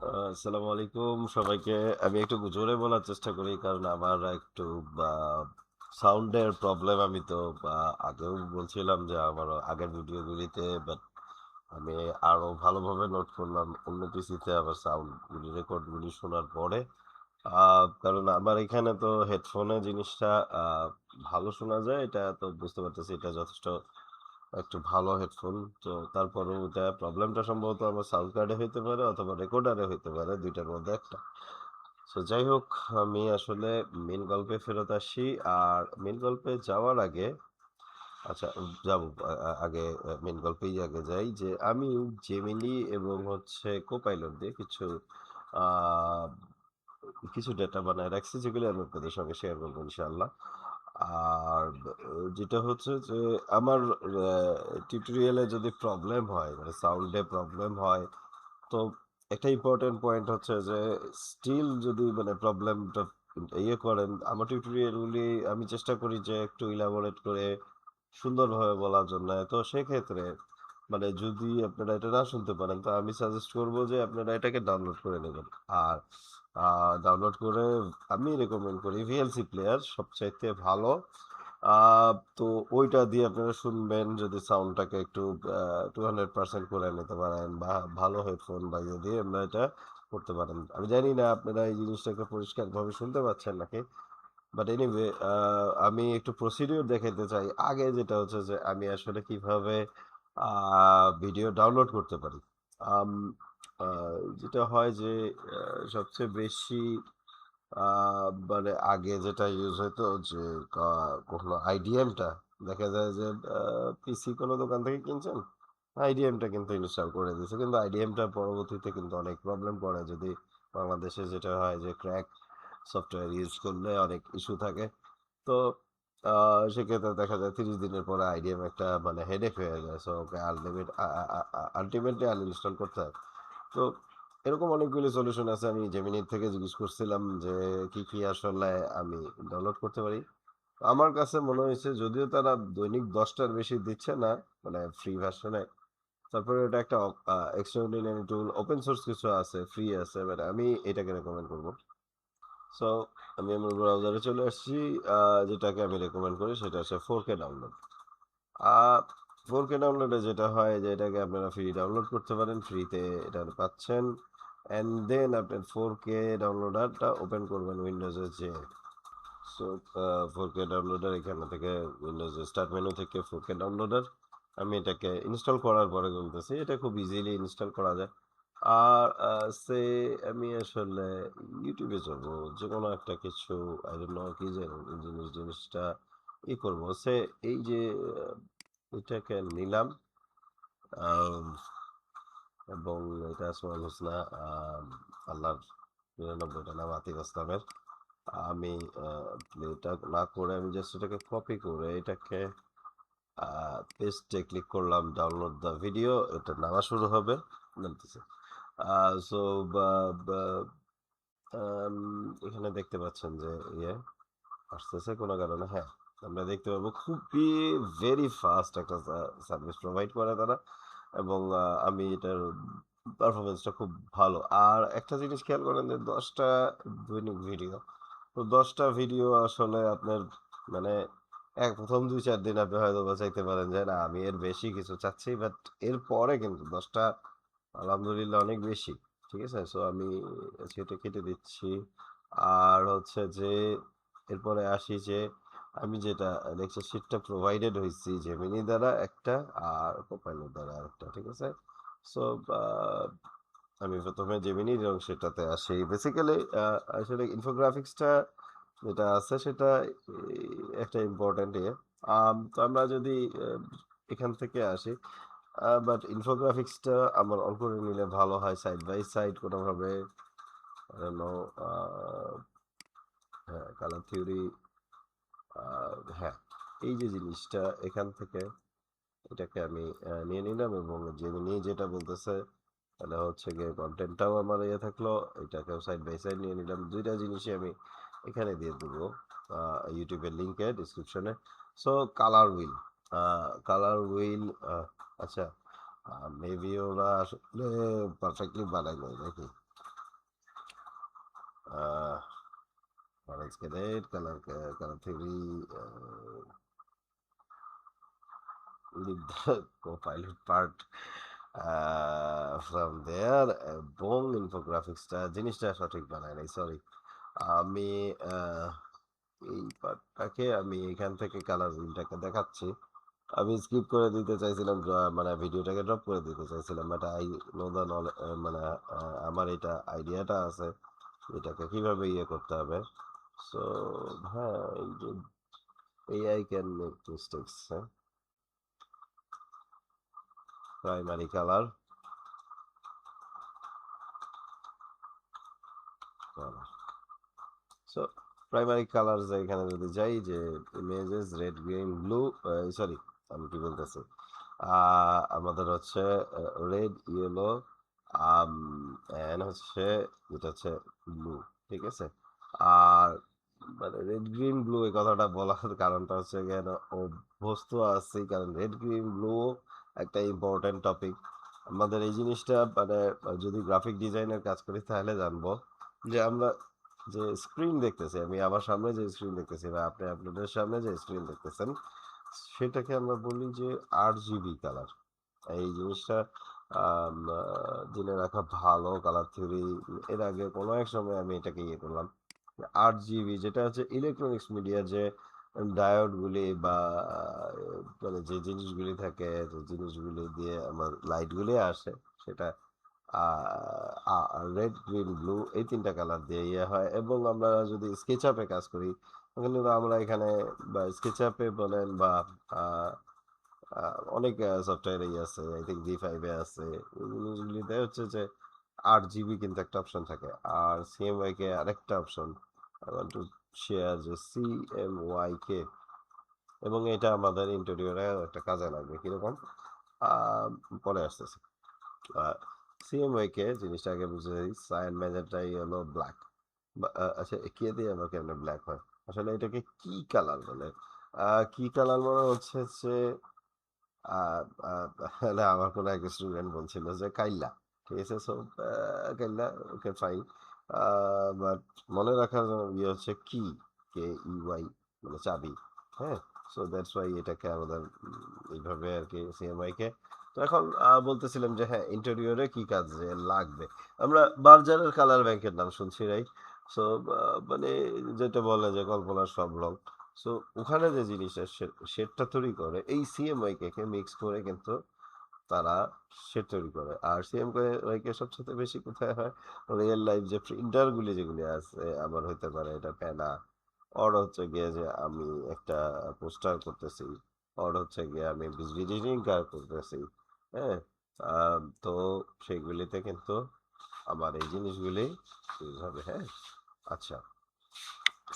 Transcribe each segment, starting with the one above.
আসসালামু আলাইকুম সবাইকে। আমি একটু জোরে বলার চেষ্টা করি কারণ আমার একটু সাউন্ডের প্রবলেম। আমি তো আগেও বলছিলাম যে আমার আগের ভিডিওগুলিতে, বাট আমি আরো ভালোভাবে নোট করলাম অন্য পিসিতে আবার সাউন্ডগুলি রেকর্ডগুলি শোনার পরে। কারণ আমার এখানে তো হেডফোনে জিনিসটা আহ, ভালো শোনা যায়, এটা তো বুঝতে পারতেছি, এটা যথেষ্ট একটু ভালো হেডফোন। তো তারপরেও এটা প্রবলেমটা সম্ভবত আমার সাউন্ড কার্ডে হইতে পারে অথবা রেকর্ডারে হইতে পারে, দুইটার মধ্যে একটা। তো যাই হোক, আমি আসলে মেন গল্পে ফেরত আসি। আর মেন গল্পে যাওয়ার আগে, আচ্ছা, যাবো আগে মেন গল্পেই আগে যাই যে আমি জেমিনি এবং হচ্ছে কোপাইলট দিয়ে আহ, কিছু ডেটা বানায় রাখছি, যেগুলো আমি আপনাদের সঙ্গে শেয়ার করবো ইনশাআল্লাহ। আর যেটা হচ্ছে যে আমার টিউটোরিয়ালে যদি প্রবলেম হয়, মানে সাউন্ডে প্রবলেম হয়, তো একটা ইম্পর্টেন্ট পয়েন্ট হচ্ছে যে স্টিল যদি মানে প্রবলেমটা ইয়ে করেন, আমার টিউটোরিয়ালগুলি আমি চেষ্টা করি যে একটু ইলাবোরেট করে সুন্দরভাবে বলার জন্য। তো সেক্ষেত্রে মানে যদি আপনারা এটা না শুনতে পারেন, তো আমি সাজেস্ট করব যে আপনারা এটাকে ডাউনলোড করে নেবেন। আর ডাউনলোড করে আমি রেকমেন্ড করি ভিএলসি প্লেয়ার, সবচাইতে ভালো। তো ওইটা দিয়ে আপনারা শুনবেন, যদি সাউন্ডটাকে একটু 200% করে নিতে পারেন, বা ভালো হেডফোন বাজিয়ে দিয়ে আমরা এটা করতে পারেন। আমি জানি না আপনারা এই জিনিসটাকে পরিষ্কারভাবে শুনতে পাচ্ছেন নাকি, বাট এনিওয়ে আমি একটু প্রসিডিওর দেখাইতে চাই। আগে যেটা হচ্ছে যে আমি আসলে কিভাবে ভিডিও ডাউনলোড করতে পারি। আম, যেটা হয় যে সবচেয়ে বেশি মানে আগে যেটা ইউজ হতো যে কখনো আইডিএমটা, দেখা যায় যে পিসি কোনো দোকান থেকে কিনছেন, আইডিএমটা কিন্তু ইনস্টল করে দিয়েছে, কিন্তু আইডিএমটা পরবর্তীতে কিন্তু অনেক প্রবলেম করে। যদি বাংলাদেশে যেটা হয় যে ক্র্যাক সফটওয়্যার ইউজ করলে অনেক ইস্যু থাকে। তো সেক্ষেত্রে দেখা যায় 30 দিনের পরে আইডিএম একটা মানে হেডেক হয়ে যায়, সো ওকে আলটিমেটলি আনইনস্টল করতে হয়। তো এরকম অনেকগুলি সলিউশন আছে। আমি জেমিনি থেকে জিজ্ঞেস করছিলাম যে কি কি আসলে আমি ডাউনলোড করতে পারি। আমার কাছে মনে হয়েছে, যদিও তারা দৈনিক 10টার বেশি দিচ্ছে না মানে ফ্রি ভার্সনে, তারপরে এটা একটা এক্সট্রাঅর্ডিনারি টুল, ওপেন সোর্স কিছু আছে, ফ্রি আছে, বাট আমি এটাকে রেকমেন্ড করব। সো আমি আমার ব্রাউজারে চলে আসছি। যেটাকে আমি রেকমেন্ড করি সেটা হচ্ছে 4K ডাউনলোড। 4K ডাউনলোডে যেটা হয় যে এটাকে আপনারা ফ্রি ডাউনলোড করতে পারেন, ফ্রিতে এটা পাচ্ছেন। অ্যান্ড দেন আপনার 4K ডাউনলোডারটা ওপেন করবেন উইন্ডোজে যে। সো 4K ডাউনলোডার এখানে থেকে উইন্ডোজ স্টার্ট মেনু থেকে 4K ডাউনলোডার, আমি এটাকে ইনস্টল করার পরে বলতেছি, এটা খুব ইজিলি ইনস্টল করা যায়। আর সে আমি আসলে ইউটিউবে চলবো, যে কোনো একটা কিছু, আই ডোন্ট নো কি যে জিনিসটা করবো সে, এই যে এটাকে নিলাম। আম, এবং এটা আসমাউল হোসনা, আল্লাহর 99টা নাম আতিক আসলামের। আমি এটা না করে আমি জাস্ট এটাকে কপি করে এটাকে পেস্টে ক্লিক করলাম, ডাউনলোড দ্য ভিডিও, এটা নামা শুরু হবে, নামতেছে। সো এখানে দেখতে পাচ্ছেন যে ইয়ে আসতেছে কোনো কারণে, হ্যাঁ, আমরা দেখতে পাবো খুবই ভেরি ফাস্ট একটা সার্ভিস প্রোভাইড করে তারা। এবং আমি এটার পারফরমেন্সটা খুব ভালো। আর একটা জিনিস খেয়াল করেন যে 10টা দৈনিক ভিডিও, তো 10টা ভিডিও আসলে আপনার মানে প্রথম 2-4 দিন আপনি হয়তো বা চাইতে পারেন যে না আমি এর বেশি কিছু চাচ্ছি, বাট এর পরে কিন্তু 10টা আলহামদুলিল্লাহ অনেক বেশি। ঠিক আছে, সো আমি সেটা কেটে দিচ্ছি। আর হচ্ছে যে এরপরে আসি যে আমি যেটা লেকচার শিটটা প্রোভাইডেড হয়েছি জেমিনি দ্বারা একটা, আর কোপাইলট দ্বারা একটা। ঠিক আছে, সো আমি প্রথমে জেমিনির এবং সেটাতে আসি। বেসিক্যালি আসলে ইনফোগ্রাফিক্সটা যেটা আছে সেটা একটা ইম্পর্ট্যান্ট ইয়ে। তো আমরা যদি এখান থেকে আসি, বাট ইনফোগ্রাফিক্সটা আমার অন করে নিলে ভালো হয়, সাইড বাই সাইড কোনোভাবে। নো, হ্যাঁ, কালার থিওরি, হ্যাঁ, এই যে জিনিসটা এখান থেকে এটাকে আমি নিয়ে নিলাম, এবং জেমিনি যেটা বলতেছে তাহলে হচ্ছে গিয়ে কন্টেন্টটাও আমার ইয়ে থাকলো, এটাকেও সাইড বাই সাইড নিয়ে নিলাম। দুইটা জিনিসই আমি এখানে দিয়ে দেবো ইউটিউবের লিঙ্কে ডিসক্রিপশনে। So colour wheel, colour wheel, আচ্ছা, মেবি ওরা আসলে পারফেক্টলি বানায় নাই নাকি। uh, orange red color theory, leave the co-pilot part from there এবং ইনফোগ্রাফিক্সটা জিনিসটা সঠিক বানায় নাই, সরি। আমি এই পার্টটাকে আমি এখান থেকে কালার হুইলটাকে দেখাচ্ছি। আমি স্কিপ করে দিতে চাইছিলাম, মানে ভিডিওটাকে ড্রপ করে দিতে চাইছিলাম, but I know the knowledge, মানে আমার এটা আইডিয়াটা আছে এটাকে কিভাবে ইয়ে করতে হবে। সো হ্যাঁ, এই যে এআই ক্যান মেক মিস্টেক্স। হ্যাঁ, primary colour, so primary colour এখানে যদি যাই যে images red green blue, sorry আমি কি বলতেছি, আমাদের হচ্ছে রেড ইয়েলো অ্যান্ড হচ্ছে যেটা হচ্ছে ব্লু, ঠিক আছে। আর মানে রেড গ্রিন ব্লু এই কথাটা বলার কারণটা হচ্ছে কেন অভ্যস্ত আছি, কারণ রেড গ্রিন ব্লু একটা ইম্পর্টেন্ট টপিক। আমাদের এই জিনিসটা মানে যদি গ্রাফিক ডিজাইনের কাজ করি তাহলে জানবো যে আমরা যে স্ক্রিন দেখতেছি, আমি আমার সামনে যে স্ক্রিন দেখতেছি বা আপনি আপনাদের সামনে যে স্ক্রিন দেখতেছেন, সেটাকে আমরা বলি যে RGB কালার। এই জিনিসটা জেনে রাখা ভালো। কালার থিওরি এর আগে কোনো এক সময় আমি এটাকে ইয়ে করলাম। RGB যেটা হচ্ছে ইলেকট্রনিক্স মিডিয়া, যে ডায়োডগুলি বা মানে যে জিনিসগুলি থাকে, যে জিনিসগুলি দিয়ে আমার লাইটগুলি আসে, সেটা রেড গ্রিন ব্লু এই তিনটা কালার দিয়ে ইয়ে হয়। এবং আমরা যদি স্কেচআপে কাজ করি, কিন্তু আমরা এখানে বা স্কেচআপে বলেন বা আহ, অনেক সফটওয়্যারেই আছে, আই থিঙ্ক V5 এ আছে, এই জিনিসগুলিতে হচ্ছে যে 8GB কিন্তু একটা অপশন থাকে। আর CMYK কে আরেকটা option I want to share, যে CMYK, এবং এটা আমাদের ইন্টেরিয়রে একটা কাজে লাগবে কিরকম, আহ, পরে আসতেছে। CMYK জিনিসটা আগে বুঝে যাই, সায়ান ম্যাজেন্টাই হলো ব্ল্যাক। আচ্ছা, কে দিয়ে আবার কেমনে ব্ল্যাক হয়? আসলে এটাকে কি কালার বলে? কি কালার মনে হচ্ছে যে আহ, আহ, না, আমার কোনো এক স্টুডেন্ট বলছিল যে কাইল্লা, ঠিক আছে। সো কাইল্লা, ওকে ফাইন, বাট মনে রাখার ইয়ে হচ্ছে কি, KEY, মানে চাবি। হ্যাঁ, সো দ্যাটস ওয়াই এটাকে আমাদের এইভাবে আর কি CMYK কে। তো এখন বলতেছিলাম যে হ্যাঁ, ইন্টেরিয়রে কি কাজে লাগবে। আমরা বার্জারের কালার ব্যাংকের নাম শুনছি, রাইট? সো মানে যেটা বলে যে কল্পনার সব রং। সো ওখানে যে জিনিসটা শেডটা তৈরি করে, এই CMYK কে মিক্স করে কিন্তু তারা শেড তৈরি করে। আর CMYK সবচেয়ে বেশি কোথায় হয়? রিয়েল লাইফ যে প্রিন্টার গুলি যেগুলি আছে, আবার হইতে পারে এটা পেনা, অর হচ্ছে গিয়ে যে আমি একটা পোস্টার করতেছি, অর হচ্ছে গিয়ে আমি ভিজিটিং কার্ড করতেছি। হ্যাঁ, তো সেগুলিতে কিন্তু আমার এই জিনিসগুলি ইউজ হবে। হ্যাঁ, আচ্ছা।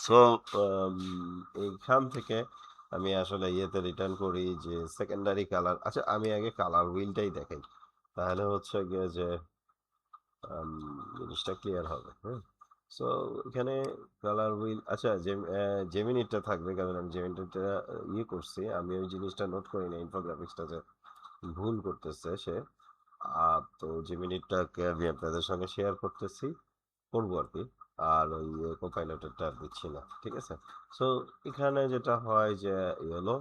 সো এইখান থেকে আমি আসলে ইয়েতে রিটার্ন করি যে সেকেন্ডারি কালার। আচ্ছা, আমি আগে কালার হুইলটাই দেখাই, তাহলে হচ্ছে গিয়ে যে আম, জিনিসটা ক্লিয়ার হবে। হ্যাঁ, সো এখানে কালার হুইল, আচ্ছা জেমিনিটা থাকবে, কারণ আমি জেমিনিটা ইয়ে করছি, আমি ওই জিনিসটা নোট করি না, ইনফোগ্রাফিক্সটা যে ভুল করতেছে সে। তো জেমিনিটাকে আমি আপনাদের সঙ্গে শেয়ার করতেছি, করবো আর কি। আর ওই কোপাইলটেরটা আর দিচ্ছি না, ঠিক আছে। সো এখানে যেটা হয় যে ইয়েলো,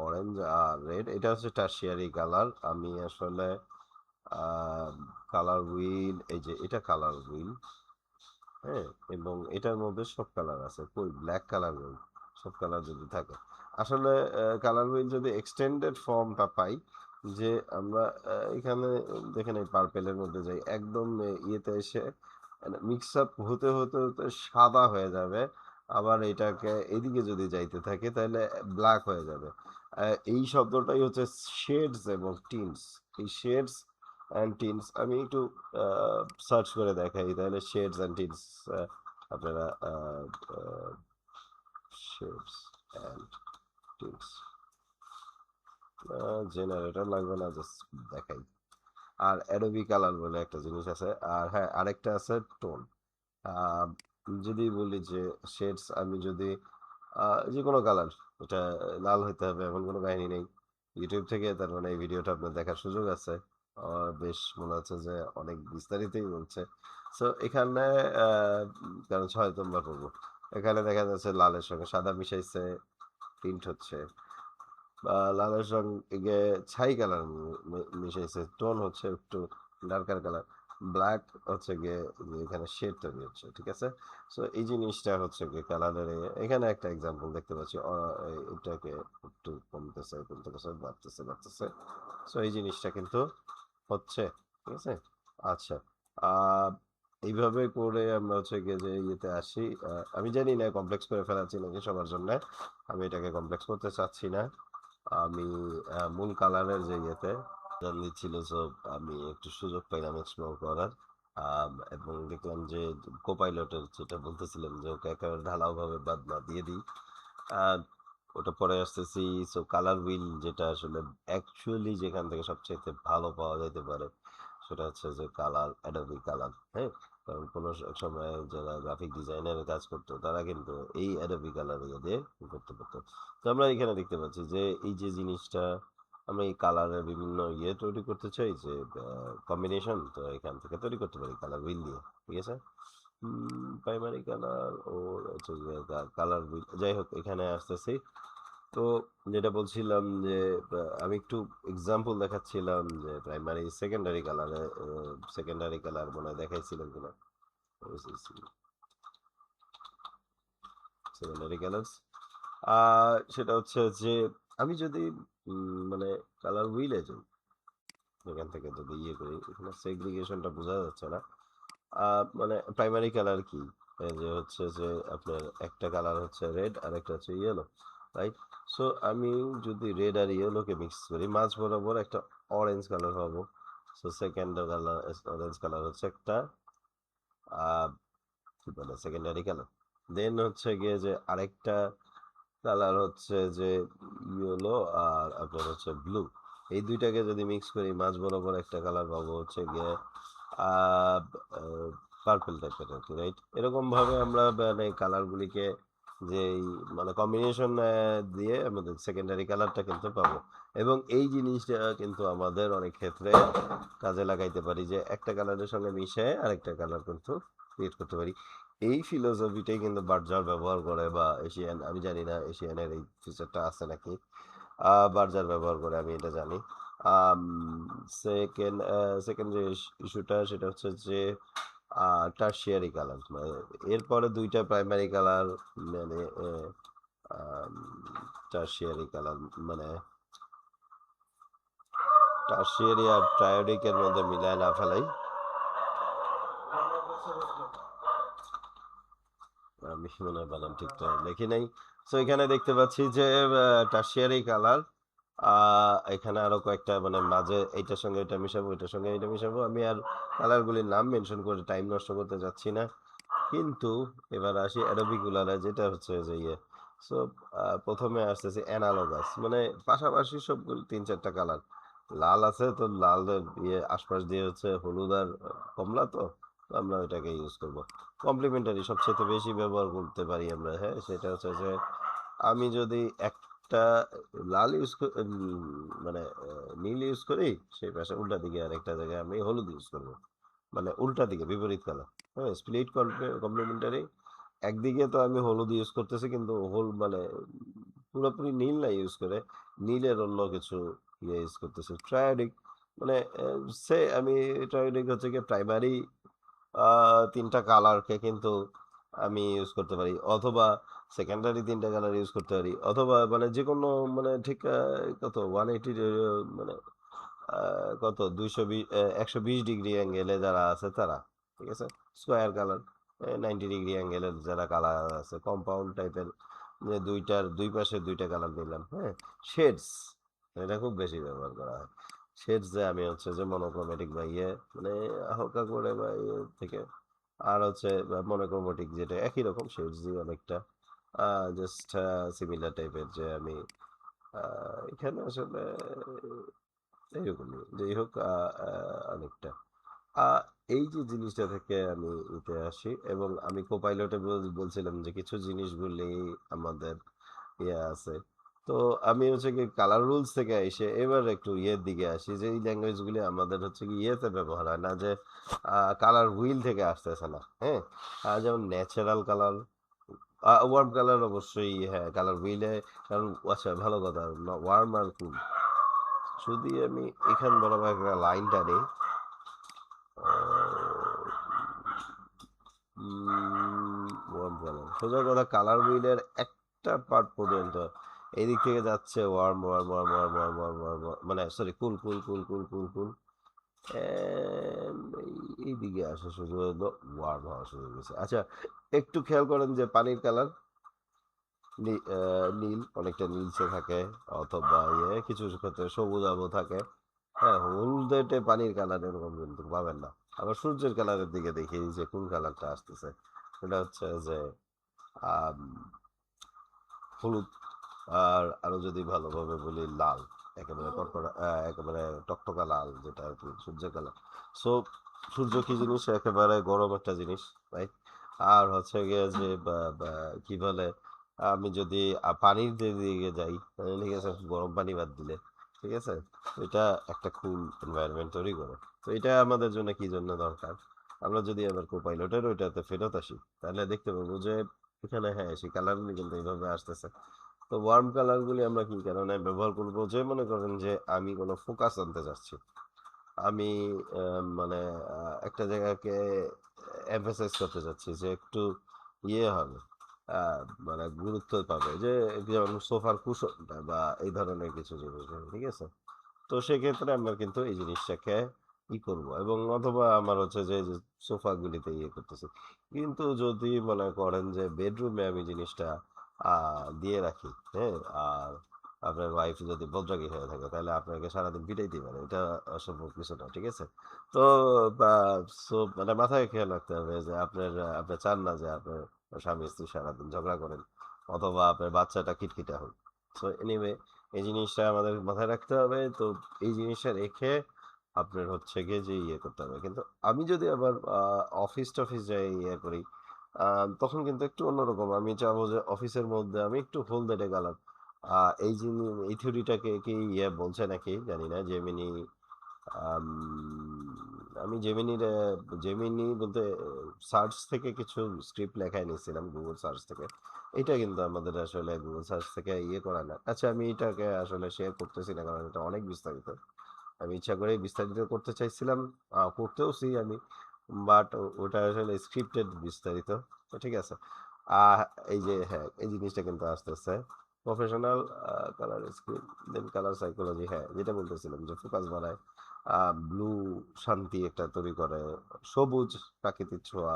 অরেঞ্জ আর রেড, এটা হচ্ছে টারশিয়ারি কালার। আমি আসলে কালার হুইল, এই যে এটা কালার হুইল, হ্যাঁ, এবং এটার মধ্যে সব কালার আছে, কই ব্ল্যাক কালার নেই। সব কালার যদি থাকে, আসলে কালার হুইল যদি এক্সটেন্ডেড ফর্মটা পাই, যে আমরা এখানে দেখেন এই পার্পেলের মধ্যে যাই, একদম ইয়েতে এসে মিক্স আপ হতে হতে হতে সাদা হয়ে যাবে। আবার এটাকে এদিকে যদি যাইতে থাকে তাহলে ব্ল্যাক হয়ে যাবে। এই শব্দটাই হচ্ছে শেডস এবং টিন্টস। এই শেডস অ্যান্ড টিন্টস আমি একটু সার্চ করে দেখাই, তাহলে শেডস অ্যান্ড টিন্টস আপনারা শেডস অ্যান্ড টিন্টস, জেনারেটর লাগবে না, জাস্ট দেখাই। আর অ্যাডোবি কালার বলে একটা জিনিস আছে, আর হ্যাঁ আরেকটা আছে টোন। আহ, যদি বলি যে শেডস, আমি যদি যে কোনো কালার, এটা লাল হইতে হবে এমন কোনো কাহিনী নেই। ইউটিউব থেকে তার মানে এই ভিডিওটা আপনার দেখার সুযোগ আছে। বেশ মনে হচ্ছে যে অনেক বিস্তারিতই বলছে। সো এখানে আ কারণ ৬ নম্বর পর্ব। এখানে দেখা যাচ্ছে লালের সঙ্গে সাদা মিশাইছে, প্রিন্ট হচ্ছে। লালের সঙ্গে ছাই কালার মিশাইছে। টোন হচ্ছে একটু ডার্কার কালার। ব্লাক হচ্ছে গিয়ে যে এখানে শেড তৈরি হচ্ছে। ঠিক আছে? সো এই জিনিসটা হচ্ছে গিয়ে কালারের এখানে একটা এক্সাম্পল দেখতে পাচ্ছি। এটাকে একটু কমতেছে, বাড়তেছে। সো এই জিনিসটা কিন্তু হচ্ছে। ঠিক আছে? আচ্ছা। আ এইভাবে করে আমরা হচ্ছে গিয়ে যে ইয়েতে আসি। আমি জানি না কমপ্লেক্স করে ফেলাচ্ছি নাকি সবার জন্যে। আমি এটাকে কমপ্লেক্স করতে চাচ্ছি না। আমি মূল কালারের যে ইয়েতে জানলি ছিল, সো আমি একটু সুযোগ পাইলাম এক্সপ্লোর করার। এবং দেখলাম যে কোপাইলটের যেটা বলতেছিলাম যে ওকে একেবারে ঢালাওভাবে বাদ না দিয়ে দিই। আহ, ওটা পরে আসতেছি। সো কালার হুইল যেটা আসলে অ্যাকচুয়ালি যেখান থেকে সবচেয়ে ভালো পাওয়া যেতে পারে সেটা হচ্ছে যে কালার, অ্যাডোবি কালার। হ্যাঁ, কারণ কোনো সময় যারা গ্রাফিক ডিজাইনারের কাজ করতো তারা কিন্তু এই অ্যাডোবি কালার ইয়ে দিয়ে করতে পারতো। তো আমরা এখানে দেখতে পাচ্ছি যে এই যে জিনিসটা আমরা এই কালারের বিভিন্ন ইয়ে তৈরি করতে চাই যে কম্বিনেশন, তো এখান থেকে তৈরি করতে পারি কালার হুইল দিয়ে। ঠিক আছে? প্রাইমারি কালার ও হচ্ছে কালার হুইল, যাই হোক এখানে আসতেছি। তো যেটা বলছিলাম যে আমি একটু এক্সাম্পল দেখাচ্ছিলাম যে প্রাইমারি সেকেন্ডারি কালারে, সেকেন্ডারি কালার মনে হয় দেখাইছিলাম কিনা, সেকেন্ডারি কালার্স। সেটা হচ্ছে যে আমি যদি মানে কালার হুইলে যাই, এখান থেকে যদি ইয়ে করি, এখানে সেগ্রিগেশনটা বোঝা যাচ্ছে না। মানে প্রাইমারি কালার কি, এই যে হচ্ছে যে আপনার একটা কালার হচ্ছে রেড আর একটা হচ্ছে ইয়েলো, রাইট? সো আমি যদি রেড আর ইয়েলোকে মিক্স করি মাঝ বরাবর একটা অরেঞ্জ কালার পাবো। So second colour orange colour হচ্ছে একটা আহ, কি বলে সেকেন্ডারি কালার। দেন হচ্ছে গিয়ে যে আরেকটা কালার হচ্ছে যে ইয়েলো আর আপনার হচ্ছে ব্লু। এই দুইটাকে যদি মিক্স করি মাঝ বরাবর একটা কালার পাবো হচ্ছে গিয়ে পার্পল টাইপের আর কি, রাইট? এরকম ভাবে আমরা মানে কালারগুলিকে যে মানে কম্বিনেশন দিয়ে আমাদের সেকেন্ডারি কালারটা কিন্তু পাবো। এবং এই জিনিসটা কিন্তু আমাদের অনেক ক্ষেত্রে কাজে লাগাইতে পারি যে একটা কালারের সঙ্গে মিশে আরেকটা কালার কিন্তু ক্রিয়েট করতে পারি। এই ফিলোসফিটাই কিন্তু বার্জার ব্যবহার করে, বা এশিয়ান, আমি জানি না এশিয়ানের এই ফিচারটা আছে নাকি। বার্জার ব্যবহার করে আমি এটা জানি। সেকেন্ড সেকেন্ড যে ইস্যুটা সেটা হচ্ছে যে টারশিয়ারি কালার, মানে এরপরে দুইটা প্রাইমারি কালার, মানে টারশিয়ারি কালার মানে টারশিয়ারি আর ট্রায়োডিকের মধ্যে মিলায় না ফেলাই। আমি মনে হয় বানান ঠিকঠাক লিখি নাই। সো এখানে দেখতে পাচ্ছি যে টারশিয়ারি কালার, এখানে আরো কয়েকটা মানে মাঝে এইটার সঙ্গে এটা মিশাবো, এটার সঙ্গে এটা মিশাবো। আমি আর কালারগুলির নাম মেনশন করে টাইম নষ্ট করতে যাচ্ছি না। কিন্তু এবার আসি অ্যাডোবি কুলারে, যেটা হচ্ছে যে ইয়ে। সো প্রথমে আসতেছে অ্যানালগাস, মানে পাশাপাশি সবগুলো তিন চারটা কালার। লাল আছে তো লালের ইয়ে আশপাশ দিয়ে হচ্ছে হলুদ আর কমলা, তো তো আমরা ওইটাকে ইউজ করব। কমপ্লিমেন্টারি সবচেয়ে বেশি ব্যবহার করতে পারি আমরা, হ্যাঁ, সেটা হচ্ছে যে আমি যদি একটা লাল ইউজ মানে নীল ইউজ করি, সেই পাশে উল্টা দিকে আরেকটা জায়গায় আমি হলুদ ইউজ করব, মানে উল্টা দিকে বিপরীত কালার। হ্যাঁ, স্প্লিট কমপ্লিমেন্টারি। একদিকে তো আমি হলুদ ইউজ করতেছি কিন্তু মানে পুরোপুরি নীল না ইউজ করে নীলের অন্য কিছু ইয়ে ইউজ করতেছি ট্রায়োডিক। মানে সে আমি ট্রায়োডিক হচ্ছে কি প্রাইমারি তিনটা কালারকে কিন্তু আমি ইউজ করতে পারি, অথবা সেকেন্ডারি তিনটা কালার ইউজ করতে পারি, অথবা মানে যে কোনো মানে ঠিক কত 180 মানে কত 220 120 ডিগ্রি অ্যাঙ্গেলে যারা আছে তারা, ঠিক আছে, স্কোয়ার কালার 90 ডিগ্রি অ্যাঙ্গেলের যারা কালার আছে কম্পাউন্ড টাইপের, যে দুইটার দুই পাশে দুইটা কালার নিলাম। হ্যাঁ, শেডস, এটা খুব বেশি ব্যবহার করা হয়। শেডস যে আমি হচ্ছে যে মনোক্রোমেটিক বা ইয়ে মানে হালকা করে বা ইয়ে থেকে, আর হচ্ছে মনোক্রোমেটিক যেটা একই রকম শেডস দিয়ে অনেকটা জাস্ট সিমিলার টাইপের যে আমি এখানে আসলে এইরকমই, যাই হোক অনেকটা আহ, এই যে জিনিসটা থেকে আমি এতে আসি, এবং আমি কোপাইলটে বলছিলাম যে কিছু জিনিসগুলি আমাদের ইয়ে আছে, তো আমি হচ্ছে কি কালার রুলস থেকে এসে এবার একটু ইয়ের দিকে আসি যে এই ল্যাঙ্গুয়েজগুলি আমাদের হচ্ছে কি ইয়েতে ব্যবহার হয় না, যে কালার হুইল থেকে আসতেছে না, হ্যাঁ। যেমন ন্যাচারাল কালার, ওয়ার্ম কালার অবশ্যই হ্যাঁ কালার হুইলে, কারণ আচ্ছা ভালো কথা, ওয়ার্ম আর কুল, যদি আমি এখান বরাবর একটা লাইন টানি, ওয়ার্ম কালার সোজা কথা কালার হুইলের একটা পার্ট পর্যন্ত এদিক থেকে যাচ্ছে worm worm worm worm worm worm worm, মানে সরি কুল কুল কুল কুল কুল কুল, এইদিকে আসা শুরু হলো, ওয়ার্ম হওয়া শুরু হয়েছে। আচ্ছা একটু খেয়াল করেন যে পানির কালার নীল, অনেকটা নীলচে থাকে, অথবা কিছু ক্ষেত্রে সবুজ আবো থাকে, হ্যাঁ। হলদেটে পানির কালার এরকম কিন্তু পাবেন না। আবার সূর্যের কালারের দিকে দেখি যে কোন কালারটা আসতেছে, এটা হচ্ছে যে আম, হলুদ, আর আরো যদি ভালোভাবে বলি লাল, একেবারে কড়কড়া একেবারে টকটকা লাল, যেটা আর কি সূর্যের কালার। সো সূর্য কি জিনিস, একেবারে গরম একটা জিনিস, রাইট। আর হচ্ছে গিয়ে যে কি বলে, আমি যদি পানির দিকে যাই, ঠিক আছে, গরম পানি বাদ দিলে, ঠিক আছে, এটা একটা কুল এনভায়রনমেন্ট তৈরি করে। তো এটা আমাদের জন্য কি জন্য দরকার, আমরা যদি আবার কোপাইলটের ওইটাতে ফেরত আসি, তাহলে দেখতে পাবো যে এখানে হ্যাঁ সেই কালারগুলি কিন্তু এইভাবে আসতেছে। তো ওয়ার্ম কালার গুলি আমরা কি কারণে ব্যবহার করব, যে মনে করেন যে আমি কোনো ফোকাস আনতে চাচ্ছি, আমি মানে একটা জায়গাকে এমফাসাইজ করতে চাচ্ছি যে একটু হবে, আহ, মানে গুরুত্ব পাবে, যে যেমন সোফার কুশনটা বা এই ধরনের কিছু জিনিস, ঠিক আছে। তো সেক্ষেত্রে আমরা কিন্তু এই জিনিসটাকে করব, এবং অথবা আমার হচ্ছে যে সোফা গুলিতে করতেছি। কিন্তু যদি মনে করেন যে বেডরুমে আমি জিনিসটা দিয়ে রাখি, হ্যাঁ, আর আপনার ওয়াইফ যদি বজ্রাগী হয়ে থাকে, তাহলে আপনাকে সারাদিন পিটাইতে পারে, এটা অসম্ভব কিছু না, ঠিক আছে। তো বা মানে মাথায় খেয়াল রাখতে হবে যে আপনি চান না যে আপনার স্বামী স্ত্রী সারাদিন ঝগড়া করেন, অথবা আপনার বাচ্চাটা খিটখিটা হোক। সো এনিওয়ে এই জিনিসটা আমাদের মাথায় রাখতে হবে। তো এই জিনিসটা রেখে আপনার হচ্ছে গিয়ে যে করতে হবে। কিন্তু আমি যদি আবার অফিস টফিস যাই করি, তখন কিন্তু একটু অন্যরকম, আমি চাবো যে অফিসের মধ্যে আমি একটু হলদেটে কালার, এই জিনিস এই থিওরিটাকে কি বলছে নাকি জানি না, জেমিনি, আম, আমি জেমিনি বলতে সার্চ থেকে কিছু স্ক্রিপ্ট লেখায় নিয়েছিলাম গুগল সার্চ থেকে। এটা কিন্তু আমাদের আসলে গুগল সার্চ থেকে করা না। আচ্ছা আমি এটাকে আসলে শেয়ার করতেছি না, কারণ এটা অনেক বিস্তারিত, আমি ইচ্ছা করে বিস্তারিত করতে চাইছিলাম, করতেওছি আমি, বাট ওটা আসলে স্ক্রিপ্টেড বিস্তারিত। তো ঠিক আছে। আহ এই যে হ্যাঁ এই জিনিসটা কিন্তু আসতেছে প্রফেশনাল কালার স্ক্রিন, দেন কালার সাইকোলজি, হ্যাঁ যেটা বলতেছিলাম যে ফোকাস বাড়ায়, ব্লু শান্তি একটা তৈরি করে, সবুজ প্রাকৃতিক ছোঁয়া,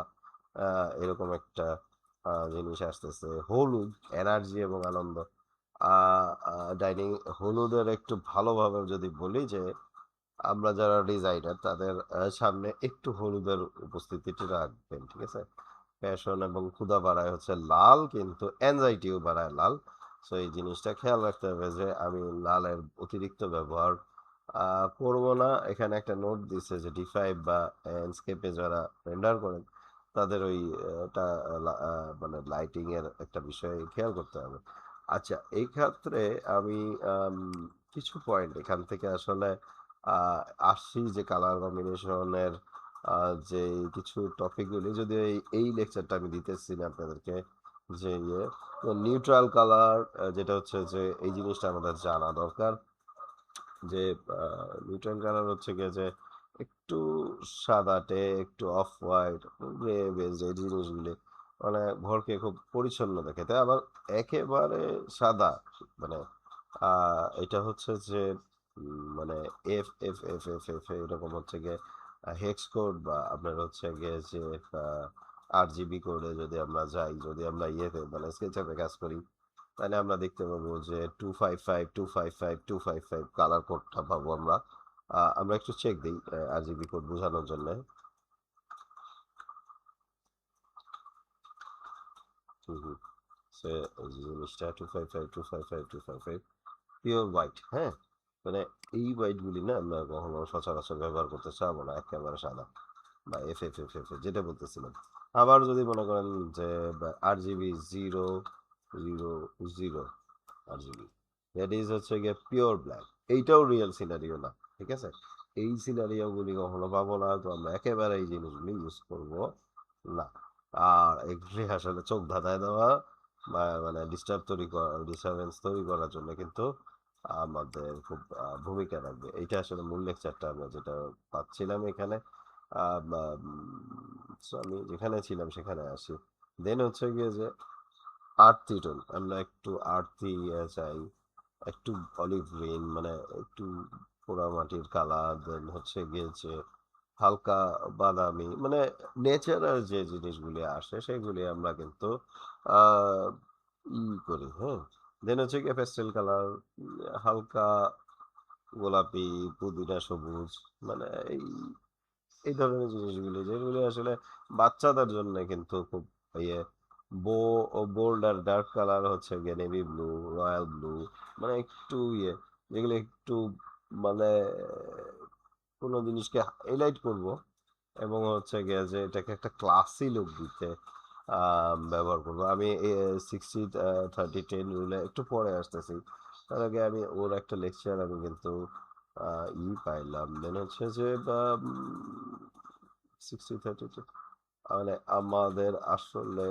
এরকম একটা জিনিস আসতেছে, হলুদ এনার্জি এবং আনন্দ, ডাইনিং, হলুদের একটু ভালোভাবে যদি বলি যে আমরা যারা ডিজাইনার তাদের সামনে একটু হলুদের উপস্থিতিটি রাখবেন, ঠিক আছে। প্যাশন এবং ক্ষুধা বাড়ায় হচ্ছে লাল, কিন্তু অ্যাংজাইটিও বাড়ায় লাল। সো এই জিনিসটা খেয়াল রাখতে হবে যে আমি লালের অতিরিক্ত ব্যবহার করব না। এখানে একটা নোট দিছে যে ডি5 বা এনস্কেপে যারা রেন্ডার করেন, তাদের ওই এটা মানে লাইটিং এর একটা বিষয় খেয়াল করতে হবে। আচ্ছা এই ক্ষেত্রে আমি আম, কিছু পয়েন্ট এখান থেকে আসলে আহ, আসছি যে কালার কম্বিনেশনের যে কিছু টপিকগুলি, যদি এই লেকচারটা আমি দিতেছি না আপনাদেরকে, যে নিউট্রাল কালার, যেটা হচ্ছে যে এই জিনিসটা আমাদের জানা দরকার, যে নিউট্রাল কালার হচ্ছে গিয়ে যে একটু সাদাটে, একটু অফ হোয়াইট, গ্রে বেজ, এই জিনিসগুলি মানে ঘরকে খুব পরিচ্ছন্ন দেখে। তাই আবার একেবারে সাদা, মানে এটা হচ্ছে যে মানে F F F F F এরকম হচ্ছে গিয়ে হেক্স কোড, বা আপনার হচ্ছে গিয়ে যে RGB কোডে যদি আমরা যাই, যদি আমরা মানে স্কেচআপে কাজ করি, তাহলে আমরা দেখতে পাবো যে 255 255 255 কালার কোডটা পাবো আমরা। আমরা একটু চেক দিই RGB কোড বোঝানোর জন্য। হুম হুম। সে এই যে জিনিসটা 255 255 255 পিওর হোয়াইট, হ্যাঁ। মানে এই হোয়াইট গুলি না আমরা কখনো সচরাচর ব্যবহার করতে চাবো না, একেবারে সাদা, বা এফ এফ এফ এফ যেটা বলতেছিলাম। আবার যদি মনে করেন যে RGB 0 0 0 RGB, দ্যাট ইজ হচ্ছে গিয়ে পিওর ব্ল্যাক। এইটাও রিয়েল সিনারিও না। ঠিক আছে? এই সিনারিও গুলি কখনো পাবো না। তো আমরা একেবারে এই জিনিসগুলি ইউজ করব না। আর এগুলি আসলে চোখ ধাঁধায় দেওয়া বা মানে ডিস্টারবেন্স তৈরি করার জন্য কিন্তু আমাদের খুব ভূমিকা রাখবে। এইটা আসলে মূল লেকচারটা আমরা যেটা পাচ্ছিলাম এখানে। সো আমি যেখানে ছিলাম সেখানে আসি। দেন হচ্ছে গিয়ে যে আরতি টোন, আমরা একটু আরতি চাই, একটু অলিভ গ্রিন মানে একটু পোড়ামাটির কালার, দেন হচ্ছে গিয়ে যে হালকা বাদামি মানে নেচারাল যে জিনিসগুলি আসে সেগুলি আমরা কিন্তু আহ করি, হ্যাঁ। দেন হচ্ছে গিয়ে পেস্টেল কালার, হালকা গোলাপি, পুদিনা সবুজ, মানে এই এই ধরনের জিনিসগুলি যেগুলি আসলে বাচ্চাদের জন্য কিন্তু খুব ইয়ে বো বোল্ড আর ডার্ক কালার হচ্ছে গিয়ে নেভি ব্লু, রয়্যাল ব্লু, মানে একটু ইয়ে যেগুলো একটু মানে কোনো জিনিসকে হাইলাইট করব এবং হচ্ছে গিয়ে যে এটাকে একটা ক্লাসি লুক দিতে ব্যবহার করব। আমি 60-30-10 রুলে একটু পরে আসতেছি। তার আগে আমি ওর একটা লেকচার আমি কিন্তু পাইলাম, দেন হচ্ছে যে 60-30 মানে আমাদের আসলে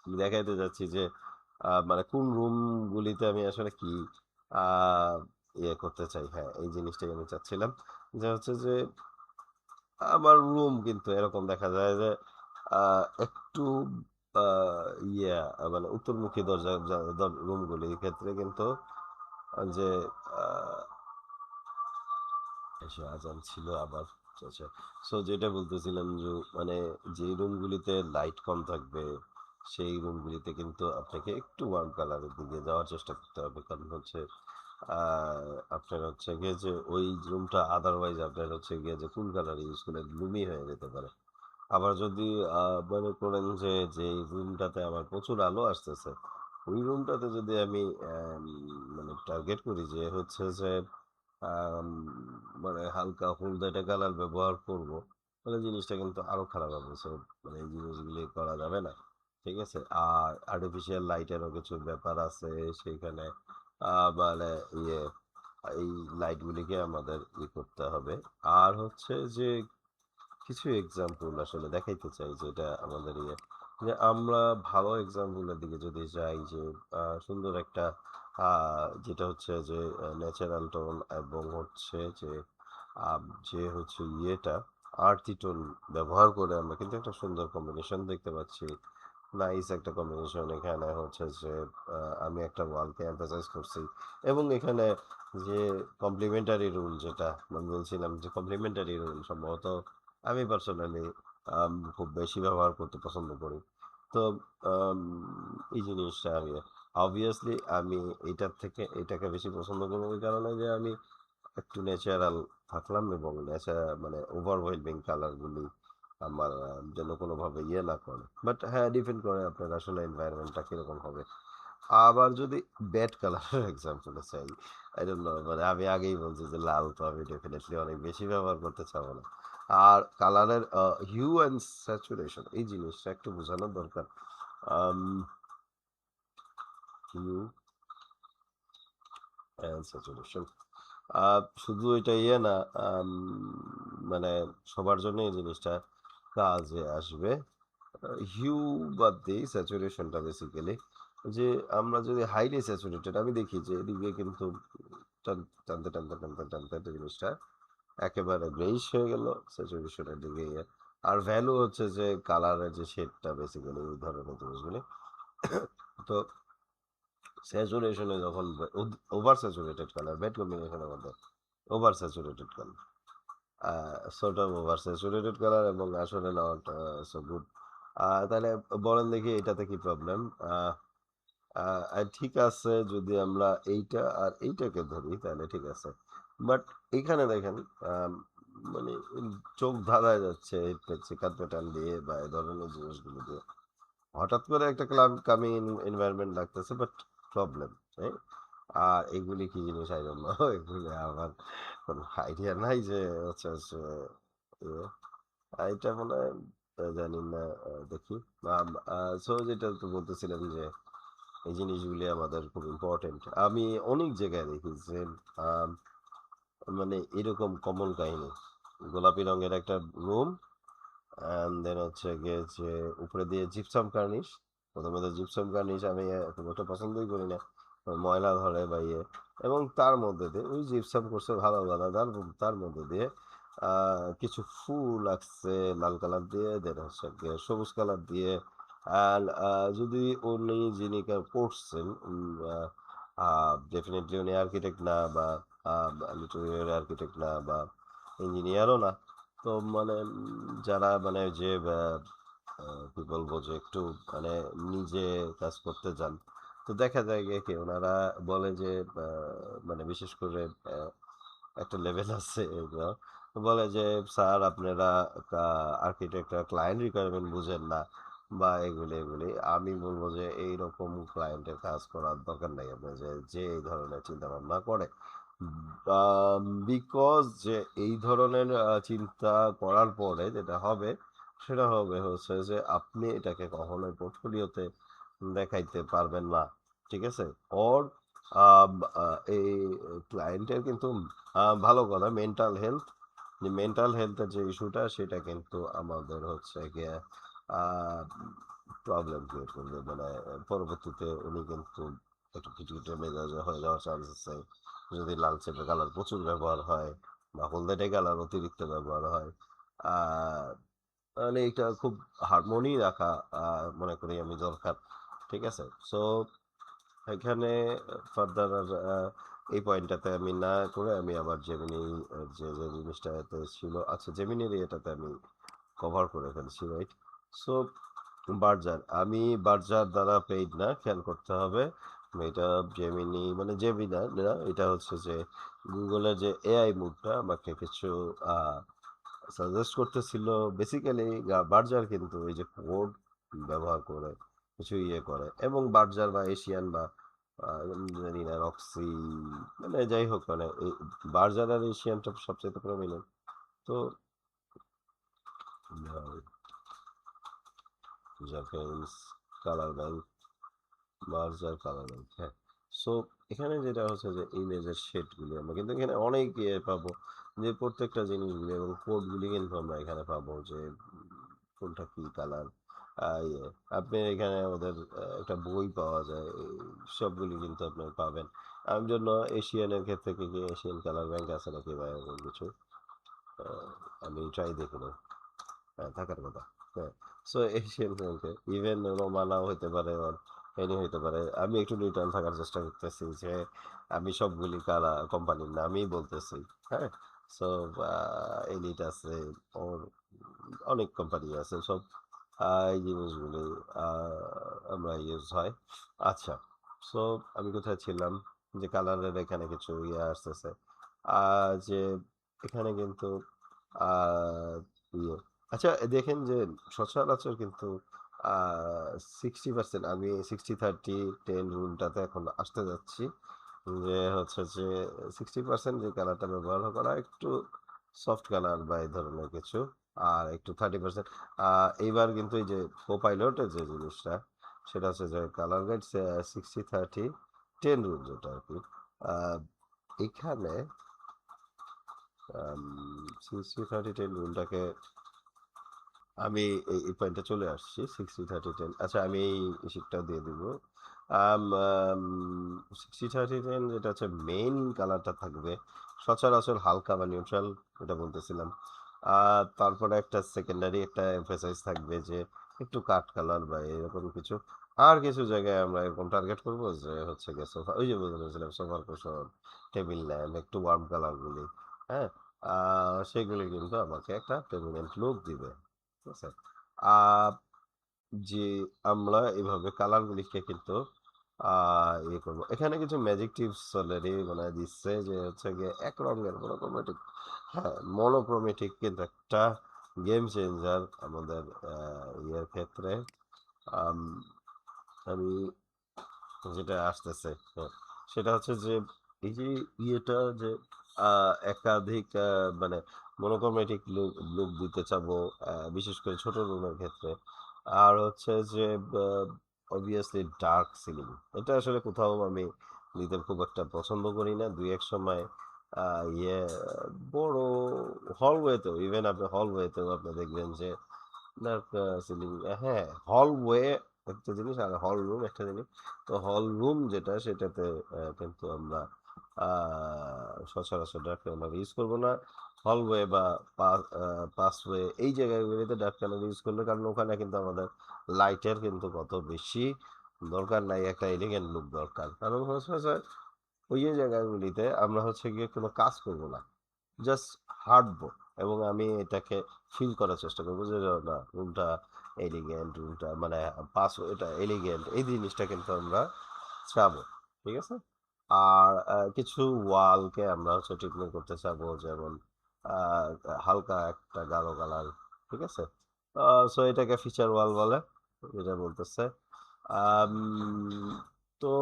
আমি দেখাইতে যাচ্ছি যে মানে কোন রুম গুলিতে আমি আসলে কি আহ, ইয়ে করতে চাই। হ্যাঁ, এই জিনিসটাই আমি চাচ্ছিলাম যে হচ্ছে যে আমার রুম কিন্তু এরকম দেখা যায় যে একটু ইয়া মানে উত্তরমুখী দরজা রুমগুলির ক্ষেত্রে কিন্তু যে আহ, এসে আজান ছিল আবার। আচ্ছা, সো যেটা বলতেছিলাম যে মানে যে রুমগুলিতে লাইট কম থাকবে সেই রুমগুলিতে কিন্তু আপনাকে একটু ওয়ার্ম কালারের দিকে যাওয়ার চেষ্টা করতে হবে, কারণ হচ্ছে আপনার হচ্ছে গিয়ে যে ওই রুমটা আদারওয়াইজ আপনার হচ্ছে গিয়ে যে কুল কালার ইউজ করলে গ্লুমি হয়ে যেতে পারে। আবার যদি মনে করেন যে যে রুমটাতে আমার প্রচুর আলো আসতেছে ওই রুমটাতে যদি আমি মানে টার্গেট করি যে হচ্ছে যে আম, মানে হালকা হলদেটে কালার ব্যবহার করব, তাহলে জিনিসটা কিন্তু আরো খারাপ হবে। So, মানে এই জিনিসগুলি করা যাবে না। ঠিক আছে? আর আর্টিফিশিয়াল লাইটেরও কিছু ব্যাপার আছে সেইখানে। মানে ইয়ে এই লাইটগুলিকে আমাদের করতে হবে। আর হচ্ছে যে কিছু এক্সাম্পল আসলে দেখাইতে চাই যেটা আমাদের যে আমরা ভালো এক্সাম্পলের দিকে যদি যাই যে সুন্দর একটা যেটা হচ্ছে যে ন্যাচারাল টোন এবং হচ্ছে যে যে হচ্ছে আর্থি টোন ব্যবহার করে আমরা কিন্তু একটা সুন্দর কম্বিনেশন দেখতে পাচ্ছি। নাইস একটা কম্বিনেশন এখানে হচ্ছে যে আমি একটা ওয়ালকে এমফাসাইজ করছি এবং এখানে যে কমপ্লিমেন্টারি রুল যেটা আমি বলছিলাম যে কমপ্লিমেন্টারি রুল সম্ভবত আমি পার্সোনালি খুব বেশি ব্যবহার করতে পছন্দ করি। তো আম, এই জিনিসটা আমি অবভিয়াসলি আমি এটার থেকে এটাকে বেশি পছন্দ করবো এই কারণে যে আমি একটু ন্যাচারাল থাকলাম এবং মানে ওভারওয়েলমিং কালারগুলি আমার যেন কোনোভাবে না করে। বাট হ্যাঁ, ডিপেন্ড করে আপনার আসলে এনভায়রনমেন্টটা কিরকম হবে। আবার যদি ব্যাড কালারের এক্সাম্পল চাই, আই ডোন্ট নো, মানে আমি আগেই বলছি যে লাল তো আমি ডেফিনেটলি অনেক বেশি ব্যবহার করতে চাবো না। আর কালারের হিউ অ্যান্ড স্যাচুরেশন এই জিনিসটা একটু বোঝানোর দরকার। হিউ অ্যান্ড স্যাচুরেশন শুধু এটা না, আম, মানে সবার জন্য এই জিনিসটা কাজে আসবে। হিউ বাদ দিই, স্যাচুরেশনটা বেসিক্যালি যে আমরা যদি হাইলি স্যাচুরেটেড আমি দেখি যে এদিকে কিন্তু টানতে টানতে টানতে টানতে একটা জিনিসটা একেবারে গ্রেইশ হয়ে গেল স্যাচুরেশনের দিকে আর ভ্যালু হচ্ছে যে কালারের যে শেডটা বেসিক্যালি ওই ধরনের জিনিসগুলি। তো স্যাচুরেশনে যখন ওভার স্যাচুরেটেড কালার ব্যাড কম্বিনেশনের মধ্যে over saturated colour, sort of over saturated colour এবং আসলে নট সো গুড। তাহলে বলেন দেখি এটাতে কি প্রবলেম। ঠিক আছে, যদি আমরা এইটা আর এইটাকে ধরি তাহলে ঠিক আছে। বাট এখানে দেখেন আম, মানে চোখ ধাঁধায় যাচ্ছে চিকার প্যাটার্ন দিয়ে বা এই ধরনের জিনিসগুলো দিয়ে হঠাৎ করে একটা কামি এনভায়রনমেন্ট লাগতেছে, বাট প্রবলেম আর এগুলি কি জিনিস আই ডোন্ট নো এগুলি আমার কোনো আইডিয়া নাই যে হচ্ছে হচ্ছে ইয়ে, এটা মনে হয় জানি না। দেখি সো যেটা তো বলতেছিলাম যে এই জিনিসগুলি আমাদের খুব ইম্পর্টেন্ট। আমি অনেক জায়গায় দেখি যে আম মানে এরকম কমন কাহিনী। গোলাপি রঙের একটা রুম অ্যান্ড দেন হচ্ছে গিয়ে যে উপরে দিয়ে জিপসাম কার্নিশ। প্রথমত জিপসাম কার্নিশ আমি খুব একটা পছন্দই করি না। ময়লা ধরে বা ইয়ে এবং তার মধ্যে দিয়ে ওই জিপসাম করছে ভালো কথা তার তার মধ্যে দিয়ে কিছু ফুল আঁকছে লাল কালার দিয়ে দেন হচ্ছে গিয়ে সবুজ কালার দিয়ে অ্যান্ড যদি উনি যিনি করছেন ডেফিনেটলি উনি আর্কিটেক্ট না বা লিটারেরি আর্কিটেক্ট না বা ইঞ্জিনিয়ারও না। তো মানে যারা মানে যে কি বলবো যে একটু মানে নিজে কাজ করতে যান তো দেখা যায় গিয়ে কি ওনারা বলে যে মানে বিশেষ করে একটা লেভেল আছে এগুলো বলে যে স্যার আপনারা আর্কিটেক্টরা ক্লায়েন্ট রিকোয়ারমেন্ট বুঝেন না বা এগুলি এগুলি আমি বলবো যে এইরকম ক্লায়েন্টের কাজ করার দরকার নেই আপনার যে যে এই ধরনের চিন্তা ভাবনা করে বিকজ যে এই ধরনের চিন্তা করার পরে যেটা হবে সেটা হবে হচ্ছে যে আপনি এটাকে কখনোই পোর্টফোলিওতে দেখাইতে পারবেন না ঠিক আছে ওর এই ক্লায়েন্টের কিন্তু ভালো কথা মেন্টাল হেলথ মেন্টাল হেলথের যে ইস্যুটা সেটা কিন্তু আমাদের হচ্ছে গিয়ে প্রবলেম ক্রিয়েট করবে মানে পরবর্তীতে উনি কিন্তু একটু খিটখিটে মেজাজে হয়ে যাওয়ার চান্স আছে যদি লালচে কালার প্রচুর ব্যবহার হয় বা হলদেটে কালার অতিরিক্ত ব্যবহার হয় আহ মানে এটা খুব হারমোনি রাখা মনে করি আমি দরকার ঠিক আছে সো এখানে ফার্দার আর এই পয়েন্টটাতে আমি না করে আমি আবার জেমিনি যে যে জিনিসটাতে ছিল আচ্ছা জেমিনির এটাতে আমি কভার করে ফেলছি রাইট সো বার্জার আমি বার্জার দ্বারা পেইড না খেয়াল করতে হবে এটা জেমিনি মানে জেমিনা না এটা হচ্ছে যে গুগলের যে এআই মুডটা আমাকে কিছু সাজেস্ট করতেছিল বেসিক্যালি বার্জার কিন্তু এই যে কোড ব্যবহার করে কিছু ইয়ে করে এবং বার্জার বা এশিয়ান বা জানি না রক্সি মানে যাই হোক মানে এই বার্জার আর এশিয়ানটা সবচেয়ে প্রমিনেন্ট তো Japanese colour bank Berger colour bank হ্যাঁ সো এখানে যেটা হচ্ছে যে ইমেজের শেডগুলি আমরা কিন্তু এখানে অনেক ইয়ে পাবো যে প্রত্যেকটা জিনিসগুলি এবং কোডগুলি কিন্তু আমরা এখানে পাবো যে কোনটা কি কালার ইয়ে আপনি এখানে ওদের একটা বই পাওয়া যায় এই সবগুলি কিন্তু আপনি পাবেন আমি জন্য এশিয়ানের ক্ষেত্রে কি কি এশিয়ান কালার ব্যাংক আছে নাকি বা এরকম কিছু আহ, আমি ট্রাই দেখি না থাকার কথা হ্যাঁ সো এশিয়ান ব্যাংকে ইভেন রোমানাও হইতে পারে ওর এনি হইতে পারে আমি একটু নিউট্রাল থাকার চেষ্টা করতেছি যে আমি সবগুলি কালা কোম্পানির নামই বলতেছি হ্যাঁ সো এলিট আছে ওর অনেক কোম্পানি আছে সব এই জিনিসগুলি আমরা ইউজ হয় আচ্ছা সো আমি কোথায় ছিলাম যে কালারের এখানে কিছু ইয়ে আসতেছে যে এখানে কিন্তু আহ ইয়ে আচ্ছা দেখেন যে সচরাচর কিন্তু 60% আমি 60-30-10 রুলটাতে এখন আসতে যাচ্ছি যে হচ্ছে যে 60% যে কালারটা ব্যবহার করা একটু সফট কালার বা এই ধরনের কিছু আর একটু 30% এইবার কিন্তু এই যে কোপাইলটের যে জিনিসটা সেটা হচ্ছে যে কালার গাইড 60-30-10 রুল যেটা আর কি আহ, এখানে 60-30-10 রুলটাকে আমি এই পয়েন্টে চলে আসছি 60-30-10 আচ্ছা আমি এই শিটটাও দিয়ে দিব 60-30-10 যেটা হচ্ছে মেইন কালারটা থাকবে সচরাচর হালকা বা নিউট্রাল এটা বলতেছিলাম আর তারপরে একটা সেকেন্ডারি একটা এমফেসাইজ থাকবে যে একটু কাট কালার বা এরকম কিছু আর কিছু জায়গায় আমরা এরকম টার্গেট করবো যে হচ্ছে গিয়ে সোফা ওই যে বলতেছিলাম সোফার কুশন টেবিল ল্যাম্প একটু ওয়ার্ম কালারগুলি হ্যাঁ সেগুলি কিন্তু আমাকে একটা প্রেমিনেন্ট লুক দিবে ঠিক আছে আহ যে আমরা এভাবে কালারগুলিকে কিন্তু ইয়ে করবো এখানে কিছু ম্যাজিক টিপস অলরেডি মানে দিচ্ছে যে হচ্ছে গিয়ে এক রঙের মনোক্রোমেটিক হ্যাঁ মনোক্রোমেটিক কিন্তু একটা গেম চেঞ্জার আমাদের ইয়ের ক্ষেত্রে আম, আমি যেটা আসতেছে হ্যাঁ, সেটা হচ্ছে যে এই যে ইয়েটা যে একাধিক মানে মনোক্রোমেটিক লুক লুক দিতে চাবো বিশেষ করে ছোট রুমের ক্ষেত্রে আর হচ্ছে যে অবভিয়াসলি ডার্ক সিলিং। এটা আসলে কোথাও আমি দিতে খুব একটা পছন্দ করি না। ২-১ সময় আ ইয়ে বড় হলওয়েতেও ইভেন আপনি হলওয়েতেও আপনি দেখবেন যে ডার্ক সিলিং হ্যাঁ, হলওয়ে একটা জিনিস আর হল রুম একটা জিনিস। তো হল রুম যেটা সেটাতে কিন্তু আমরা আ সচরাচর ডার্ক কালার ইউজ করব না। হলওয়ে বা পা আ পাসওয়ে এই জায়গাগুলিতে ডার্ক কালার ইউজ করলে কারণ ওখানে কিন্তু আমাদের লাইটের কিন্তু কত বেশি দরকার নাই একটা এলিগেন্ট লুক দরকার। কারণ হচ্ছে যে ওই যে জায়গাগুলিতে আমরা হচ্ছে গিয়ে কোনো কাজ করব না। জাস্ট হাঁটবো এবং আমি এটাকে ফিল করার চেষ্টা করবো যে না রুমটা এলিগেন্ট রুমটা মানে পাস এটা এলিগেন্ট এই জিনিসটা কিন্তু আমরা চাবো ঠিক আছে আর কিছু ওয়ালকে আমরা হচ্ছে ট্রিটমেন্ট করতে চাবো যেমন আহ, হালকা একটা গাঢ় কালার ঠিক আছে সো এটাকে ফিচার ওয়াল বলে যেটা বলতেছে আম, তো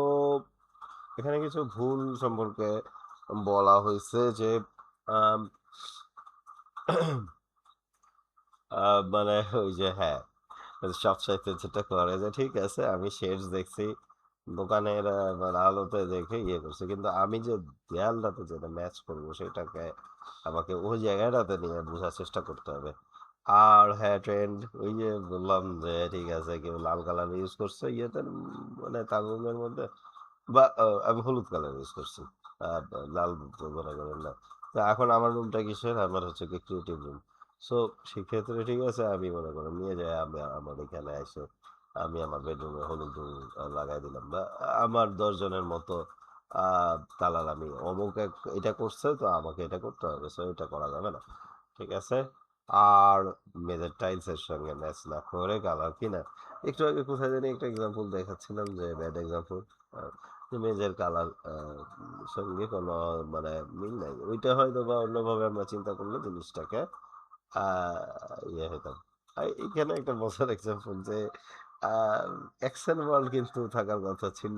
এখানে কিছু ভুল সম্পর্কে বলা হয়েছে যে আম, মানে ওই যে হ্যাঁ সবচাইতে যেটা করে যে ঠিক আছে আমি শেডস দেখছি দোকানের মানে আলোতে দেখে ইয়ে করছি কিন্তু আমি যে দেয়ালটাতে যেটা ম্যাচ করবো সেটাকে আমাকে ওই জায়গাটাতে নিয়ে বোঝার চেষ্টা করতে হবে আর হ্যাঁ ট্রেন্ড ওই যে বললাম যে ঠিক আছে কেউ লাল কালার ইউজ করছে ইয়েতে মানে তার রুমের মধ্যে বা আমি হলুদ কালার ইউজ করছি আহ, লাল মনে করেন না তো এখন আমার রুমটা কিসের আমার হচ্ছে কি ক্রিয়েটিভ রুম সো সেক্ষেত্রে ঠিক আছে আমি মনে করেন নিয়ে যাই আমি আমার এখানে এসে আমি আমার বেডরুমে হলুদ রুম লাগাই দিলাম বা আমার 10 জনের মতো কালার আমি অমুক এটা করছে তো আমাকে এটা করতে হবে সো এটা করা যাবে না ঠিক আছে আর মেঝের টাইলসের সঙ্গে ম্যাচ না করে কালার কিনা একটু আগে কোথায় জানি একটা এক্সাম্পল দেখাচ্ছিলাম যে ব্যাড এক্সাম্পল মেঝের কালার সঙ্গে কোনো মানে মিল নাই ওইটা হয়তো বা অন্যভাবে আমরা চিন্তা করলে জিনিসটাকে ইয়ে হতাম এইখানে একটা মজার এক্সাম্পল যে অ্যাকশন ওয়ার্ল্ড কিন্তু থাকার কথা ছিল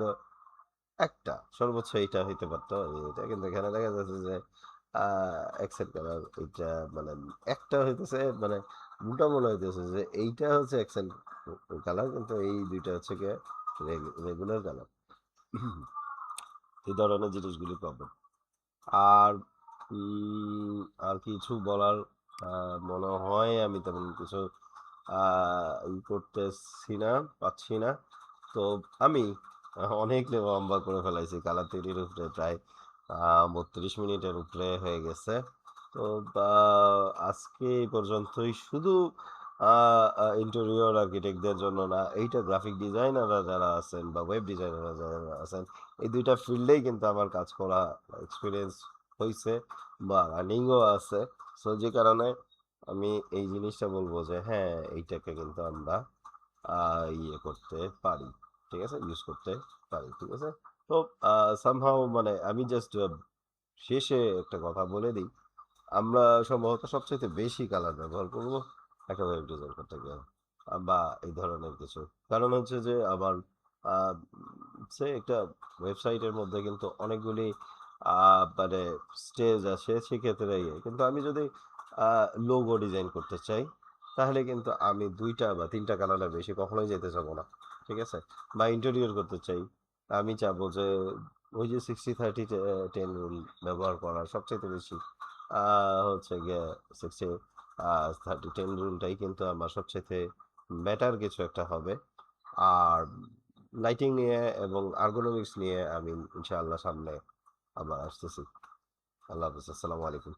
একটা সর্বোচ্চ এইটা হইতে পারতো এটা কিন্তু এখানে দেখা যাচ্ছে যে অ্যাকসেন্ট কালার এইটা মানে একটা হইতেছে মানে উল্টা মনে হইতেছে যে এইটা হচ্ছে অ্যাকসেন্ট কালার কিন্তু এই দুইটা হচ্ছে গিয়ে রেগুলার কালার এই ধরনের জিনিসগুলি পাবেন আর আর কিছু বলার মনে হয় আমি তেমন কিছু ই করতেছি না পাচ্ছি না তো আমি অনেক লম্বা করে ফেলাইছি কালার তৈরির উপরে প্রায় 32 মিনিটের উপরে হয়ে গেছে তো আজকে এই পর্যন্তই শুধু ইন্টেরিয়র আর্কিটেক্টদের জন্য না এইটা গ্রাফিক ডিজাইনাররা যারা আছেন বা ওয়েব ডিজাইনাররা যারা আছেন এই দুইটা ফিল্ডেই কিন্তু আমার কাজ করা এক্সপিরিয়েন্স হয়েছে বা রানিংও আছে সো যে কারণে আমি এই জিনিসটা বলবো যে হ্যাঁ এইটাকে কিন্তু আমরা ইয়ে করতে পারি ঠিক আছে ইউজ করতে পারি ঠিক আছে তো সামহাও মানে আমি জাস্ট শেষে একটা কথা বলে দিই আমরা সম্ভবত সবচেয়ে বেশি কালার ব্যবহার করব একটা ওয়েব ডিজাইন করতে গিয়ে বা এই ধরনের কিছু কারণ হচ্ছে যে আমার আহ, সে একটা ওয়েবসাইটের মধ্যে কিন্তু অনেকগুলি মানে স্টেজ আছে সেক্ষেত্রে কিন্তু আমি যদি লোগো ডিজাইন করতে চাই তাহলে কিন্তু আমি 2টা বা 3টা কালারের বেশি কখনোই যেতে চাবো না ঠিক আছে বা ইন্টেরিয়র করতে চাই আমি চাবো যে ওই যে 60-30-10 রুল ব্যবহার করা সবচেয়ে বেশি হচ্ছে গিয়ে 60-30-10 রুলটাই কিন্তু আমার সবচেয়ে বেটার কিছু একটা হবে আর লাইটিং নিয়ে এবং আর্গোনমিক্স নিয়ে আমি ইনশাআল্লাহ সামনে আবার আসতেছি আল্লাহ হাফিজ আসসালামু আলাইকুম